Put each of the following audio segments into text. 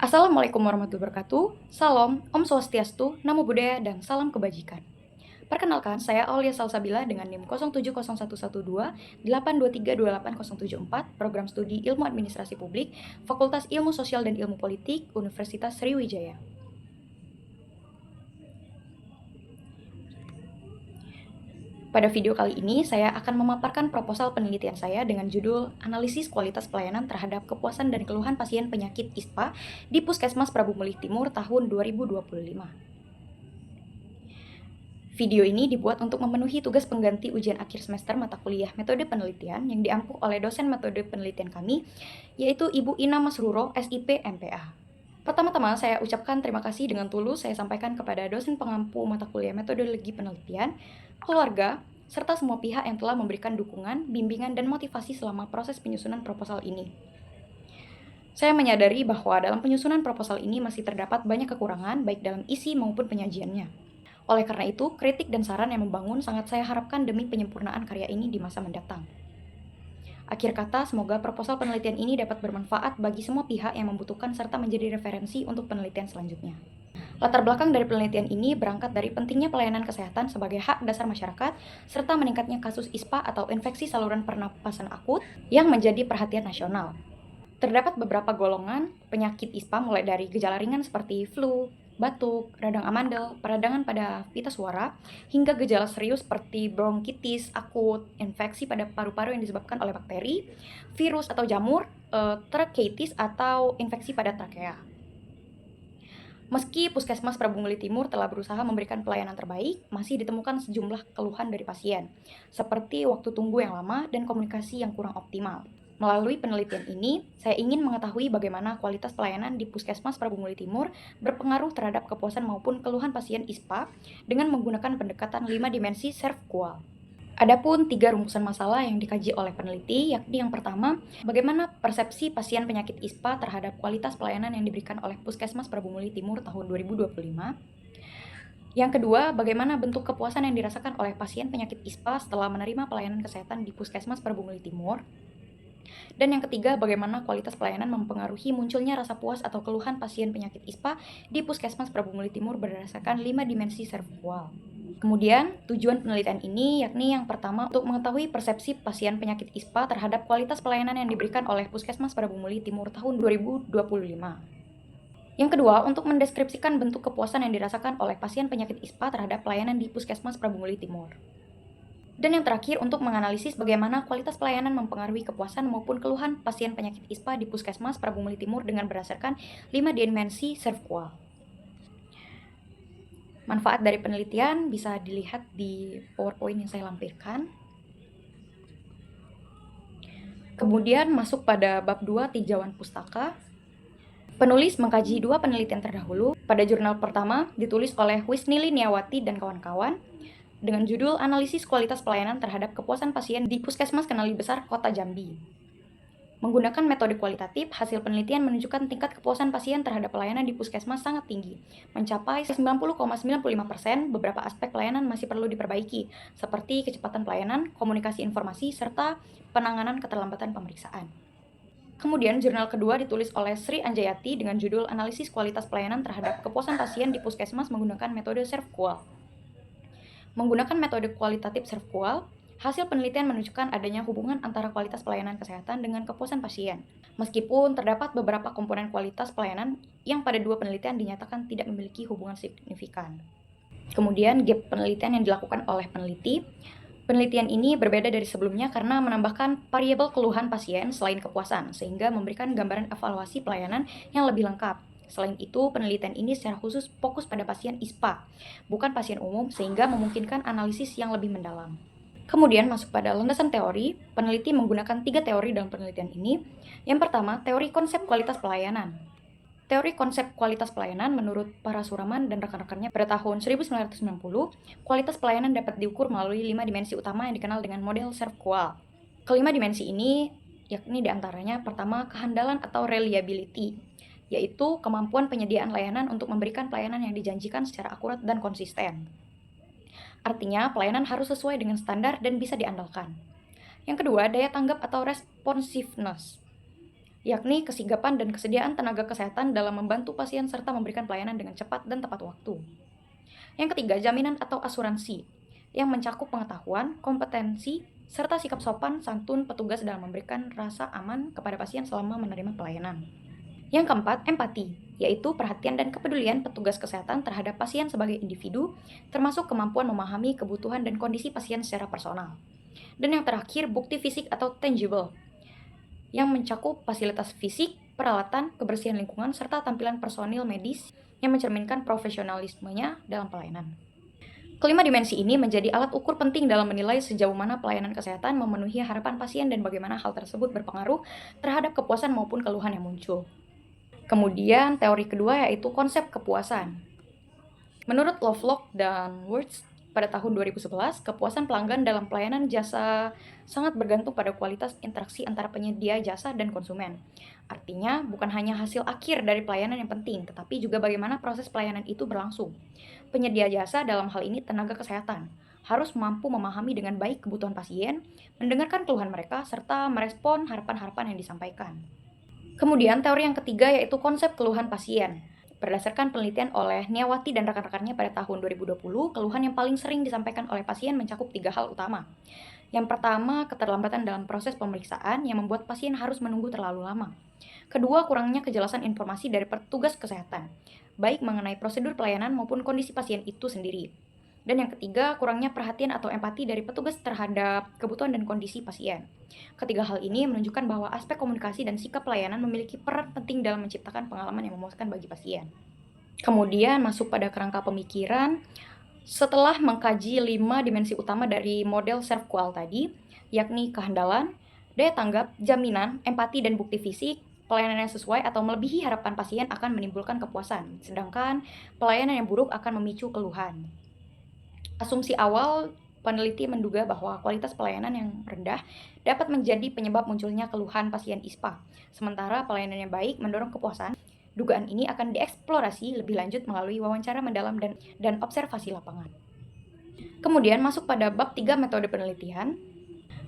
Assalamualaikum warahmatullahi wabarakatuh. Salam, Om Swastiastu, Namo Buddhaya, dan salam kebajikan. Perkenalkan, saya Aulia Salsabila dengan NIM 07011282328074, Program Studi Ilmu Administrasi Publik, Fakultas Ilmu Sosial dan Ilmu Politik, Universitas Sriwijaya. Pada video kali ini, saya akan memaparkan proposal penelitian saya dengan judul Analisis Kualitas Pelayanan Terhadap Kepuasan dan Keluhan Pasien Penyakit ISPA di Puskesmas Prabu Mulih Timur tahun 2025. Video ini dibuat untuk memenuhi tugas pengganti ujian akhir semester mata kuliah metode penelitian yang diampu oleh dosen metode penelitian kami, yaitu Ibu Ina Masruro, SIP MPA. Pertama-tama, saya ucapkan terima kasih dengan tulus saya sampaikan kepada dosen pengampu mata kuliah metodologi penelitian, keluarga, serta semua pihak yang telah memberikan dukungan, bimbingan, dan motivasi selama proses penyusunan proposal ini. Saya menyadari bahwa dalam penyusunan proposal ini masih terdapat banyak kekurangan baik dalam isi maupun penyajiannya. Oleh karena itu, kritik dan saran yang membangun sangat saya harapkan demi penyempurnaan karya ini di masa mendatang. Akhir kata, semoga proposal penelitian ini dapat bermanfaat bagi semua pihak yang membutuhkan serta menjadi referensi untuk penelitian selanjutnya. Latar belakang dari penelitian ini berangkat dari pentingnya pelayanan kesehatan sebagai hak dasar masyarakat, serta meningkatnya kasus ISPA atau infeksi saluran pernapasan akut yang menjadi perhatian nasional. Terdapat beberapa golongan penyakit ISPA mulai dari gejala ringan seperti flu, batuk, radang amandel, peradangan pada pita suara, hingga gejala serius seperti bronkitis akut, infeksi pada paru-paru yang disebabkan oleh bakteri, virus atau jamur, tracheitis atau infeksi pada trakea. Meski Puskesmas Prabu Mulih Timur telah berusaha memberikan pelayanan terbaik, masih ditemukan sejumlah keluhan dari pasien, seperti waktu tunggu yang lama dan komunikasi yang kurang optimal. Melalui penelitian ini, saya ingin mengetahui bagaimana kualitas pelayanan di Puskesmas Prabu Mulih Timur berpengaruh terhadap kepuasan maupun keluhan pasien ISPA dengan menggunakan pendekatan 5 dimensi SERVQUAL. Adapun 3 rumusan masalah yang dikaji oleh peneliti, yakni yang pertama, bagaimana persepsi pasien penyakit ISPA terhadap kualitas pelayanan yang diberikan oleh Puskesmas Prabu Mulih Timur tahun 2025. Yang kedua, bagaimana bentuk kepuasan yang dirasakan oleh pasien penyakit ISPA setelah menerima pelayanan kesehatan di Puskesmas Prabu Mulih Timur. Dan yang ketiga, bagaimana kualitas pelayanan mempengaruhi munculnya rasa puas atau keluhan pasien penyakit ISPA di Puskesmas Prabu Mulih Timur berdasarkan 5 dimensi SERVQUAL. Kemudian, tujuan penelitian ini yakni yang pertama untuk mengetahui persepsi pasien penyakit ISPA terhadap kualitas pelayanan yang diberikan oleh Puskesmas Prabu Mulih Timur tahun 2025. Yang kedua, untuk mendeskripsikan bentuk kepuasan yang dirasakan oleh pasien penyakit ISPA terhadap pelayanan di Puskesmas Prabu Mulih Timur. Dan yang terakhir, untuk menganalisis bagaimana kualitas pelayanan mempengaruhi kepuasan maupun keluhan pasien penyakit ISPA di Puskesmas Prabu Mulih Timur dengan berdasarkan 5 dimensi SERVQUAL. Manfaat dari penelitian bisa dilihat di PowerPoint yang saya lampirkan. Kemudian masuk pada bab 2 tinjauan pustaka. Penulis mengkaji 2 penelitian terdahulu. Pada jurnal pertama ditulis oleh Wisnili Niawati dan kawan-kawan dengan judul Analisis Kualitas Pelayanan Terhadap Kepuasan Pasien di Puskesmas Kenali Besar Kota Jambi. Menggunakan metode kualitatif, hasil penelitian menunjukkan tingkat kepuasan pasien terhadap pelayanan di puskesmas sangat tinggi, mencapai 90,95%. Beberapa aspek pelayanan masih perlu diperbaiki, seperti kecepatan pelayanan, komunikasi informasi, serta penanganan keterlambatan pemeriksaan. Kemudian, jurnal kedua ditulis oleh Sri Anjayati dengan judul Analisis Kualitas Pelayanan Terhadap Kepuasan Pasien di Puskesmas Menggunakan Metode SERVQUAL. Menggunakan metode kualitatif SERVQUAL, hasil penelitian menunjukkan adanya hubungan antara kualitas pelayanan kesehatan dengan kepuasan pasien. Meskipun terdapat beberapa komponen kualitas pelayanan yang pada 2 penelitian dinyatakan tidak memiliki hubungan signifikan. Kemudian, gap penelitian yang dilakukan oleh peneliti. Penelitian ini berbeda dari sebelumnya karena menambahkan variabel keluhan pasien selain kepuasan, sehingga memberikan gambaran evaluasi pelayanan yang lebih lengkap. Selain itu, penelitian ini secara khusus fokus pada pasien ISPA, bukan pasien umum, sehingga memungkinkan analisis yang lebih mendalam. Kemudian masuk pada landasan teori, peneliti menggunakan 3 teori dalam penelitian ini. Yang pertama, teori konsep kualitas pelayanan. Teori konsep kualitas pelayanan menurut Parasuraman dan rekan-rekannya pada tahun 1990, kualitas pelayanan dapat diukur melalui 5 dimensi utama yang dikenal dengan model SERVQUAL. Kelima dimensi ini yakni diantaranya pertama, kehandalan atau reliability, yaitu kemampuan penyediaan layanan untuk memberikan pelayanan yang dijanjikan secara akurat dan konsisten. Artinya, pelayanan harus sesuai dengan standar dan bisa diandalkan. Yang kedua, daya tanggap atau responsiveness. yakni kesigapan dan kesediaan tenaga kesehatan dalam membantu pasien serta memberikan pelayanan dengan cepat dan tepat waktu. Yang ketiga, jaminan atau asuransi, yang mencakup pengetahuan, kompetensi, serta sikap sopan santun petugas dalam memberikan rasa aman kepada pasien selama menerima pelayanan. Yang keempat, empati, yaitu perhatian dan kepedulian petugas kesehatan terhadap pasien sebagai individu, termasuk kemampuan memahami kebutuhan dan kondisi pasien secara personal. Dan yang terakhir, bukti fisik atau tangible, yang mencakup fasilitas fisik, peralatan, kebersihan lingkungan, serta tampilan personil medis yang mencerminkan profesionalismenya dalam pelayanan. Kelima dimensi ini menjadi alat ukur penting dalam menilai sejauh mana pelayanan kesehatan memenuhi harapan pasien dan bagaimana hal tersebut berpengaruh terhadap kepuasan maupun keluhan yang muncul. Kemudian teori kedua yaitu konsep kepuasan. Menurut Lovelock dan Wurtz, pada tahun 2011, kepuasan pelanggan dalam pelayanan jasa sangat bergantung pada kualitas interaksi antara penyedia jasa dan konsumen. Artinya, bukan hanya hasil akhir dari pelayanan yang penting, tetapi juga bagaimana proses pelayanan itu berlangsung. Penyedia jasa dalam hal ini tenaga kesehatan harus mampu memahami dengan baik kebutuhan pasien, mendengarkan keluhan mereka, serta merespon harapan-harapan yang disampaikan. Kemudian, teori yang ketiga yaitu konsep keluhan pasien. Berdasarkan penelitian oleh Niawati dan rekan-rekannya pada tahun 2020, keluhan yang paling sering disampaikan oleh pasien mencakup 3 hal utama. Yang pertama, keterlambatan dalam proses pemeriksaan yang membuat pasien harus menunggu terlalu lama. Kedua, kurangnya kejelasan informasi dari petugas kesehatan, baik mengenai prosedur pelayanan maupun kondisi pasien itu sendiri. Dan yang ketiga, kurangnya perhatian atau empati dari petugas terhadap kebutuhan dan kondisi pasien. Ketiga hal ini menunjukkan bahwa aspek komunikasi dan sikap pelayanan memiliki peran penting dalam menciptakan pengalaman yang memuaskan bagi pasien. Kemudian masuk pada kerangka pemikiran, setelah mengkaji 5 dimensi utama dari model SERVQUAL tadi, yakni kehandalan, daya tanggap, jaminan, empati, dan bukti fisik, pelayanan yang sesuai atau melebihi harapan pasien akan menimbulkan kepuasan, sedangkan pelayanan yang buruk akan memicu keluhan. Asumsi awal peneliti menduga bahwa kualitas pelayanan yang rendah dapat menjadi penyebab munculnya keluhan pasien ISPA, sementara pelayanan yang baik mendorong kepuasan. Dugaan ini akan dieksplorasi lebih lanjut melalui wawancara mendalam dan observasi lapangan. Kemudian masuk pada bab 3 metode penelitian.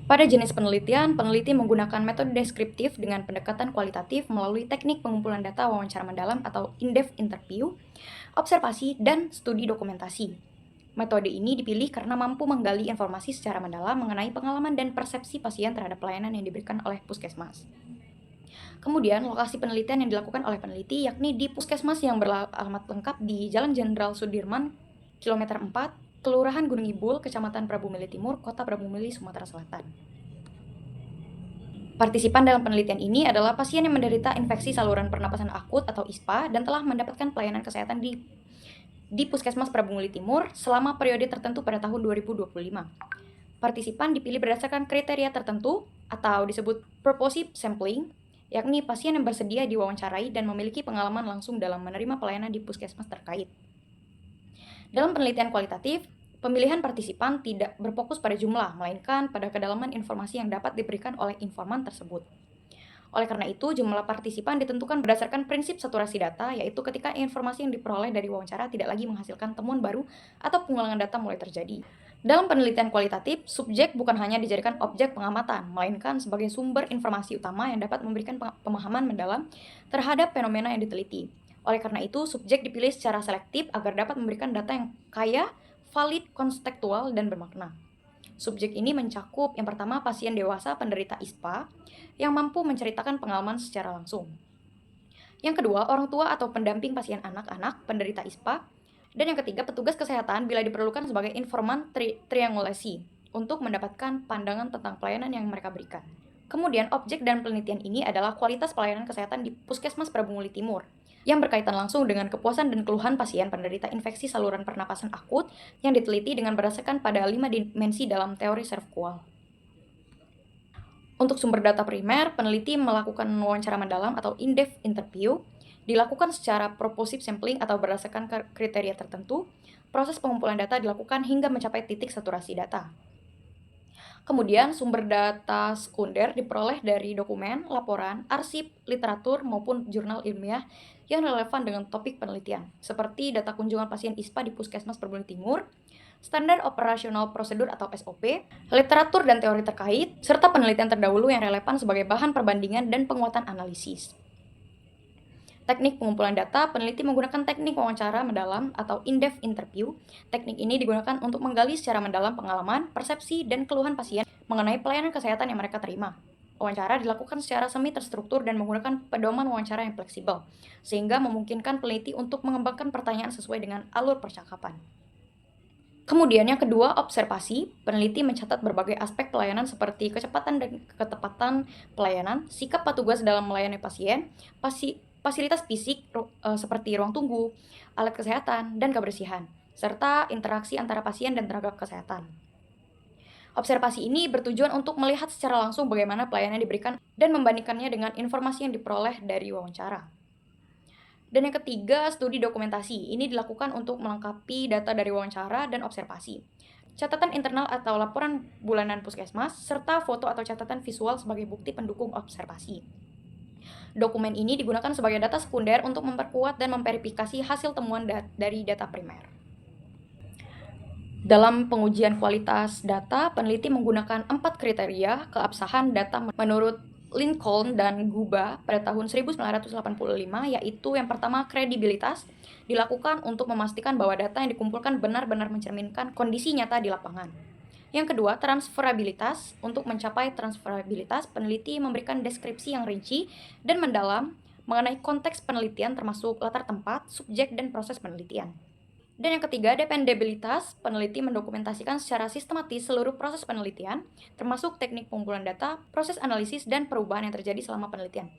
Pada jenis penelitian, peneliti menggunakan metode deskriptif dengan pendekatan kualitatif melalui teknik pengumpulan data wawancara mendalam atau in-depth interview, observasi, dan studi dokumentasi. Metode ini dipilih karena mampu menggali informasi secara mendalam mengenai pengalaman dan persepsi pasien terhadap pelayanan yang diberikan oleh puskesmas. Kemudian, lokasi penelitian yang dilakukan oleh peneliti yakni di puskesmas yang beralamat lengkap di Jalan Jenderal Sudirman, kilometer 4, Kelurahan Gunung Ibul, Kecamatan Prabu Mili Timur, Kota Prabu Mili, Sumatera Selatan. Partisipan dalam penelitian ini adalah pasien yang menderita infeksi saluran pernapasan akut atau ISPA dan telah mendapatkan pelayanan kesehatan di Puskesmas Prabu Mili Timur selama periode tertentu pada tahun 2025. Partisipan dipilih berdasarkan kriteria tertentu atau disebut purposive sampling, yakni pasien yang bersedia diwawancarai dan memiliki pengalaman langsung dalam menerima pelayanan di puskesmas terkait. Dalam penelitian kualitatif, pemilihan partisipan tidak berfokus pada jumlah, melainkan pada kedalaman informasi yang dapat diberikan oleh informan tersebut. Oleh karena itu, jumlah partisipan ditentukan berdasarkan prinsip saturasi data, yaitu ketika informasi yang diperoleh dari wawancara tidak lagi menghasilkan temuan baru atau pengulangan data mulai terjadi. Dalam penelitian kualitatif, subjek bukan hanya dijadikan objek pengamatan, melainkan sebagai sumber informasi utama yang dapat memberikan pemahaman mendalam terhadap fenomena yang diteliti. Oleh karena itu, subjek dipilih secara selektif agar dapat memberikan data yang kaya, valid, kontekstual, dan bermakna. Subjek ini mencakup yang pertama pasien dewasa penderita ISPA yang mampu menceritakan pengalaman secara langsung. Yang kedua, orang tua atau pendamping pasien anak-anak penderita ISPA. Dan yang ketiga, petugas kesehatan bila diperlukan sebagai informan triangulasi untuk mendapatkan pandangan tentang pelayanan yang mereka berikan. Kemudian, objek dan penelitian ini adalah kualitas pelayanan kesehatan di Puskesmas Prabu Mili Timur, yang berkaitan langsung dengan kepuasan dan keluhan pasien penderita infeksi saluran pernapasan akut yang diteliti dengan berdasarkan pada 5 dimensi dalam teori SERVQUAL. Untuk sumber data primer, peneliti melakukan wawancara mendalam atau in-depth interview, dilakukan secara purposive sampling atau berdasarkan kriteria tertentu. Proses pengumpulan data dilakukan hingga mencapai titik saturasi data. Kemudian, sumber data sekunder diperoleh dari dokumen, laporan, arsip, literatur, maupun jurnal ilmiah yang relevan dengan topik penelitian, seperti data kunjungan pasien ISPA di Puskesmas Prabu Mili Timur, standar operasional prosedur atau SOP, literatur dan teori terkait, serta penelitian terdahulu yang relevan sebagai bahan perbandingan dan penguatan analisis. Teknik pengumpulan data, peneliti menggunakan teknik wawancara mendalam atau in-depth interview. Teknik ini digunakan untuk menggali secara mendalam pengalaman, persepsi, dan keluhan pasien mengenai pelayanan kesehatan yang mereka terima. Wawancara dilakukan secara semi terstruktur dan menggunakan pedoman wawancara yang fleksibel, sehingga memungkinkan peneliti untuk mengembangkan pertanyaan sesuai dengan alur percakapan. Kemudian yang kedua, observasi. Peneliti mencatat berbagai aspek pelayanan seperti kecepatan dan ketepatan pelayanan, sikap petugas dalam melayani pasien, fasilitas fisik seperti ruang tunggu, alat kesehatan, dan kebersihan, serta interaksi antara pasien dan tenaga kesehatan. Observasi ini bertujuan untuk melihat secara langsung bagaimana pelayanan diberikan dan membandingkannya dengan informasi yang diperoleh dari wawancara. Dan yang ketiga, studi dokumentasi. Ini dilakukan untuk melengkapi data dari wawancara dan observasi. Catatan internal atau laporan bulanan puskesmas, serta foto atau catatan visual sebagai bukti pendukung observasi. Dokumen ini digunakan sebagai data sekunder untuk memperkuat dan memverifikasi hasil temuan dari data primer. Dalam pengujian kualitas data, peneliti menggunakan 4 kriteria keabsahan data menurut Lincoln dan Guba pada tahun 1985, yaitu yang pertama, kredibilitas, dilakukan untuk memastikan bahwa data yang dikumpulkan benar-benar mencerminkan kondisi nyata di lapangan. Yang kedua, transferabilitas. Untuk mencapai transferabilitas, peneliti memberikan deskripsi yang rinci dan mendalam mengenai konteks penelitian termasuk latar tempat, subjek, dan proses penelitian. Dan yang ketiga, dependabilitas. Peneliti mendokumentasikan secara sistematis seluruh proses penelitian, termasuk teknik pengumpulan data, proses analisis, dan perubahan yang terjadi selama penelitian.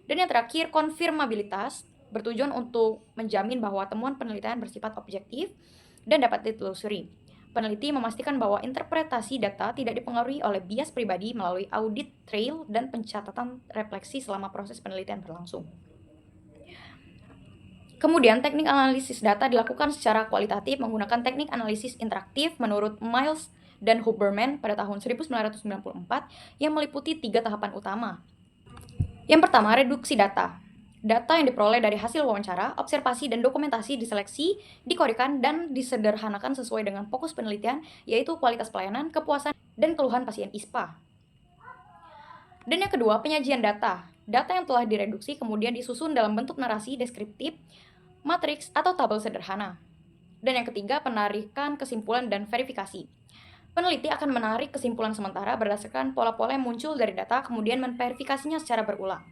Dan yang terakhir, konfirmabilitas, bertujuan untuk menjamin bahwa temuan penelitian bersifat objektif dan dapat ditelusuri. Peneliti memastikan bahwa interpretasi data tidak dipengaruhi oleh bias pribadi melalui audit trail dan pencatatan refleksi selama proses penelitian berlangsung. Kemudian, teknik analisis data dilakukan secara kualitatif menggunakan teknik analisis interaktif menurut Miles dan Huberman pada tahun 1994 yang meliputi 3 tahapan utama. Yang pertama, reduksi data. Data yang diperoleh dari hasil wawancara, observasi, dan dokumentasi diseleksi, dikoreksi, dan disederhanakan sesuai dengan fokus penelitian, yaitu kualitas pelayanan, kepuasan, dan keluhan pasien ISPA. Dan yang kedua, penyajian data. Data yang telah direduksi kemudian disusun dalam bentuk narasi deskriptif, matriks, atau tabel sederhana. Dan yang ketiga, penarikan kesimpulan dan verifikasi. Peneliti akan menarik kesimpulan sementara berdasarkan pola-pola yang muncul dari data, kemudian memverifikasinya secara berulang.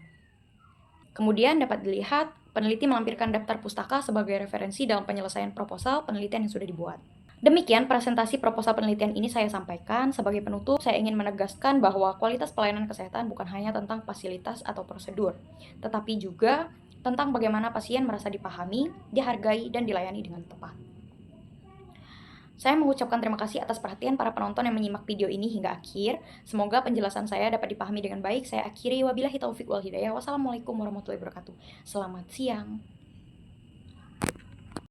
Kemudian dapat dilihat, peneliti melampirkan daftar pustaka sebagai referensi dalam penyelesaian proposal penelitian yang sudah dibuat. Demikian presentasi proposal penelitian ini saya sampaikan. Sebagai penutup, saya ingin menegaskan bahwa kualitas pelayanan kesehatan bukan hanya tentang fasilitas atau prosedur, tetapi juga tentang bagaimana pasien merasa dipahami, dihargai, dan dilayani dengan tepat. Saya mengucapkan terima kasih atas perhatian para penonton yang menyimak video ini hingga akhir. Semoga penjelasan saya dapat dipahami dengan baik. Saya akhiri, wabillahi taufiq wal hidayah. Wassalamualaikum warahmatullahi wabarakatuh. Selamat siang.